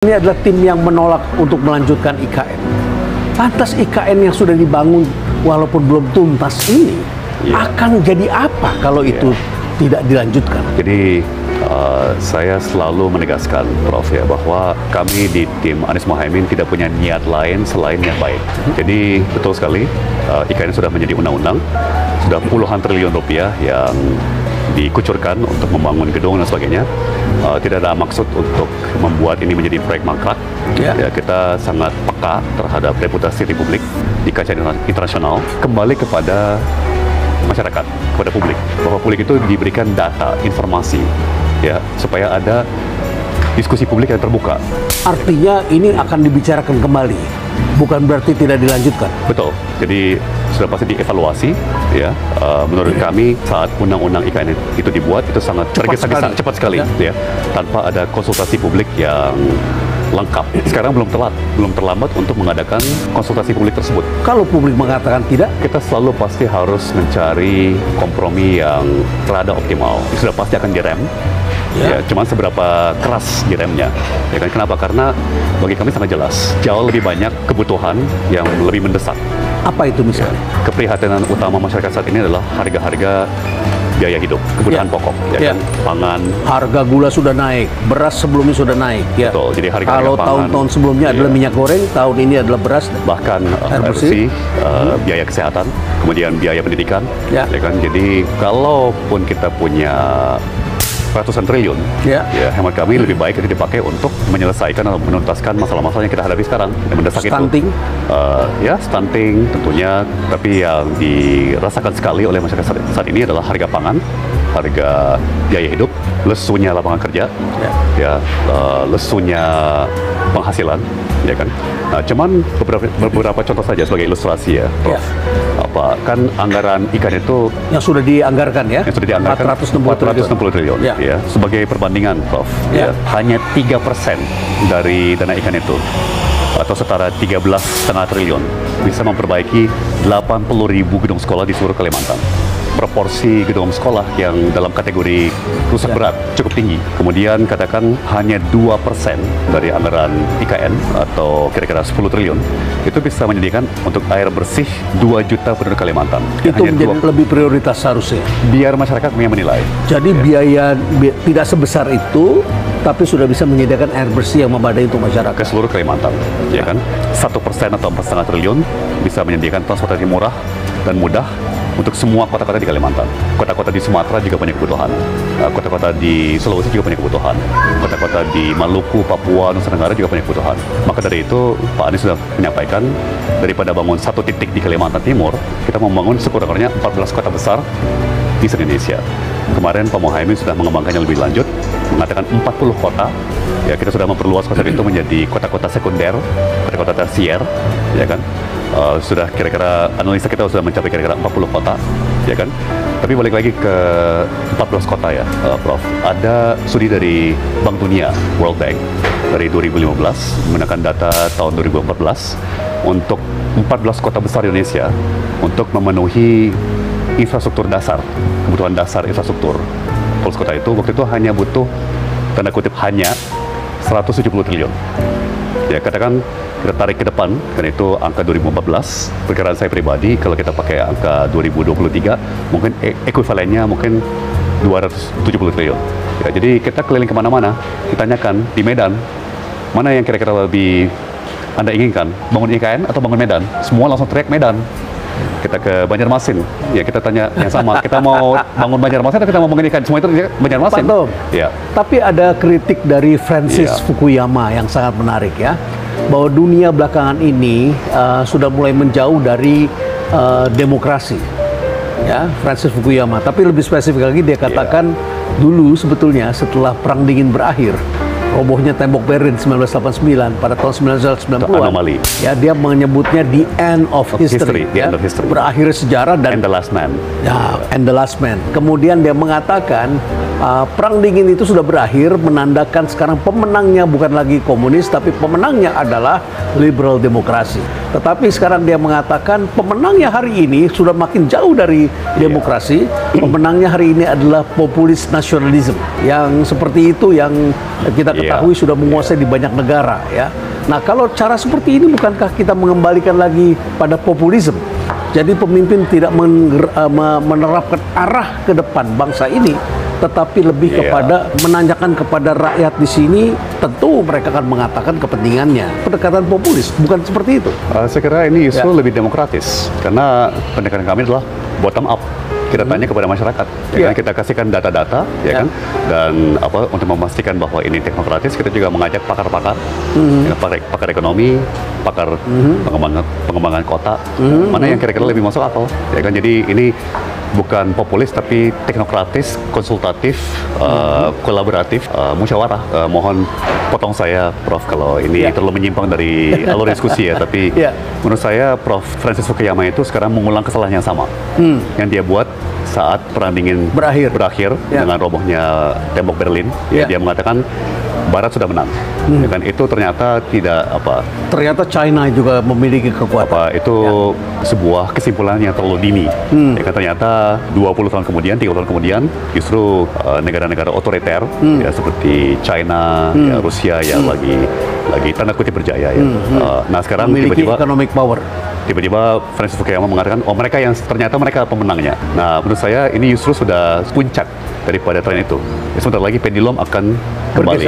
Ini adalah tim yang menolak untuk melanjutkan IKN. Lantas IKN yang sudah dibangun walaupun belum tuntas ini akan jadi apa kalau itu tidak dilanjutkan? Jadi saya selalu menegaskan, Prof, ya, bahwa kami di tim Anies Mohaimin tidak punya niat lain selain niat baik. Jadi betul sekali, IKN sudah menjadi undang-undang, sudah puluhan triliun rupiah yang dikucurkan untuk membangun gedung dan sebagainya. Tidak ada maksud untuk membuat ini menjadi proyek mangkrak. Ya, kita sangat peka terhadap reputasi Republik di kancah internasional. Kembali kepada masyarakat, kepada publik, bahwa publik itu diberikan data, informasi, ya, supaya ada diskusi publik yang terbuka. Artinya ini akan dibicarakan kembali, bukan berarti tidak dilanjutkan. Betul. Jadi sudah pasti dievaluasi, ya. Menurut kami saat undang-undang IKN itu dibuat itu sangat tergesa-gesa, cepat sekali, ya, tanpa ada konsultasi publik yang lengkap. Sekarang belum terlambat untuk mengadakan konsultasi publik tersebut. Kalau publik mengatakan tidak, kita selalu pasti harus mencari kompromi yang rada optimal. Sudah pasti akan direm. Ya, cuman seberapa keras diremnya. Ya kan, kenapa? Karena bagi kami sangat jelas, jauh lebih banyak kebutuhan yang lebih mendesak. Apa itu misalnya? Keprihatinan utama masyarakat saat ini adalah harga-harga biaya hidup, kebutuhan pokok, ya kan, pangan. Harga gula sudah naik, beras sebelumnya sudah naik, ya. Betul, jadi harga kalau pangan, tahun-tahun sebelumnya adalah minyak goreng, tahun ini adalah beras, bahkan air bersih, biaya kesehatan, kemudian biaya pendidikan, ya kan. Jadi kalaupun kita punya ratusan triliun, ya, hemat kami lebih baik itu dipakai untuk menyelesaikan atau menuntaskan masalah-masalah yang kita hadapi sekarang yang mendesak stunting. Ya, stunting tentunya, tapi yang dirasakan sekali oleh masyarakat saat ini adalah harga pangan, harga biaya hidup, lesunya lapangan kerja, lesunya penghasilan, ya kan. Nah, cuman beberapa contoh saja sebagai ilustrasi, ya, Prof. Kan anggaran IKN itu yang sudah dianggarkan, ya, yang sudah dianggarkan 460 triliun. Ya, sebagai perbandingan, Prof, ya, hanya 3% dari dana IKN itu atau setara 13,5 triliun bisa memperbaiki 80.000 gedung sekolah di seluruh Kalimantan. Proporsi gedung sekolah yang dalam kategori rusak berat cukup tinggi. Kemudian katakan hanya 2% dari anggaran IKN atau kira-kira 10 triliun itu bisa menyediakan untuk air bersih 2 juta penduduk Kalimantan. Itu menjadi lebih prioritas seharusnya. Biar masyarakat yang menilai. Jadi biaya tidak sebesar itu, tapi sudah bisa menyediakan air bersih yang memadai untuk masyarakat. Ke seluruh Kalimantan, ya kan? 1% atau 4,5 triliun bisa menyediakan transportasi murah dan mudah untuk semua kota-kota di Kalimantan. Kota-kota di Sumatera juga punya kebutuhan. Kota-kota di Sulawesi juga punya kebutuhan. Kota-kota di Maluku, Papua, Nusa Tenggara juga punya kebutuhan. Maka dari itu, Pak Anies sudah menyampaikan, daripada bangun satu titik di Kalimantan Timur, kita membangun sekurang-kurangnya 14 kota besar di Indonesia. Kemarin Pak Mohaimin sudah mengembangkannya lebih lanjut, mengatakan 40 kota. Ya, kita sudah memperluas konsep itu menjadi kota-kota sekunder, kota-kota tersier, ya kan. Sudah kira-kira analisa kita sudah mencapai kira-kira 40 kota, ya kan. Tapi balik lagi ke 14 kota, ya, Prof. Ada studi dari Bank Dunia, World Bank, dari 2015 menggunakan data tahun 2014 untuk 14 kota besar di Indonesia untuk memenuhi infrastruktur dasar, kebutuhan dasar infrastruktur. 14 kota itu waktu itu hanya butuh, tanda kutip, hanya 170 triliun. Ya, katakan kita tarik ke depan, kan itu angka 2014, perkiraan saya pribadi, kalau kita pakai angka 2023, mungkin ekuivalennya mungkin 270 triliun. Ya, jadi kita keliling kemana-mana, ditanyakan di Medan, mana yang kira-kira lebih Anda inginkan, bangun IKN atau bangun Medan? Semua langsung teriak Medan. Kita ke Banjarmasin, ya kita tanya yang sama, kita mau bangun Banjarmasin atau kita mau bangun IKN? Semua itu Banjarmasin. Pak Tom, ya. Tapi ada kritik dari Francis Fukuyama yang sangat menarik, ya, bahwa dunia belakangan ini sudah mulai menjauh dari demokrasi, ya, Francis Fukuyama. Tapi lebih spesifik lagi dia katakan dulu sebetulnya setelah Perang Dingin berakhir, robohnya tembok Berlin 1989 pada tahun 1990-an. Anomali. Ya, dia menyebutnya the end of history, the end of history. Berakhir sejarah dan and the last man. Ya, and the last man. Kemudian dia mengatakan Perang Dingin itu sudah berakhir, menandakan sekarang pemenangnya bukan lagi komunis, tapi pemenangnya adalah liberal demokrasi. Tetapi sekarang dia mengatakan pemenangnya hari ini sudah makin jauh dari demokrasi. Pemenangnya hari ini adalah populis nasionalisme. Yang seperti itu yang kita ketahui sudah menguasai di banyak negara ya. Nah, kalau cara seperti ini bukankah kita mengembalikan lagi pada populisme? Jadi pemimpin tidak menerapkan arah ke depan bangsa ini, tetapi lebih kepada menanyakan kepada rakyat di sini. Tentu mereka akan mengatakan kepentingannya. Pendekatan populis bukan seperti itu. Saya kira ini justru lebih demokratis karena pendekatan kami adalah bottom up. Kita tanya kepada masyarakat, ya kan? Kita kasihkan data-data, ya kan, dan untuk memastikan bahwa ini teknokratis, kita juga mengajak pakar-pakar, ya, pakar ekonomi, pakar pengembangan kota, mana yang kira-kira lebih masuk akal, ya kan. Jadi ini bukan populis tapi teknokratis, konsultatif, kolaboratif, musyawarah. Mohon potong saya, Prof, kalau ini terlalu menyimpang dari alur diskusi ya. Tapi menurut saya, Prof Francis Fukuyama itu sekarang mengulang kesalahan yang sama yang dia buat saat perang dingin berakhir dengan robohnya tembok Berlin. Dia mengatakan Barat sudah menang. Ya kan, itu ternyata tidak Ternyata China juga memiliki kekuatan. Itu sebuah kesimpulan yang terlalu dini. Ya kan, ternyata 20 tahun kemudian, 30 tahun kemudian, justru negara-negara otoriter ya seperti China, ya, Rusia ya lagi tanda kutip berjaya ya. Nah sekarang memiliki economic power. Tiba-tiba Francis Fukuyama mengatakan, mereka ternyata mereka pemenangnya. Nah, menurut saya ini justru sudah puncak daripada tren itu. Sebentar lagi pendulum akan kembali.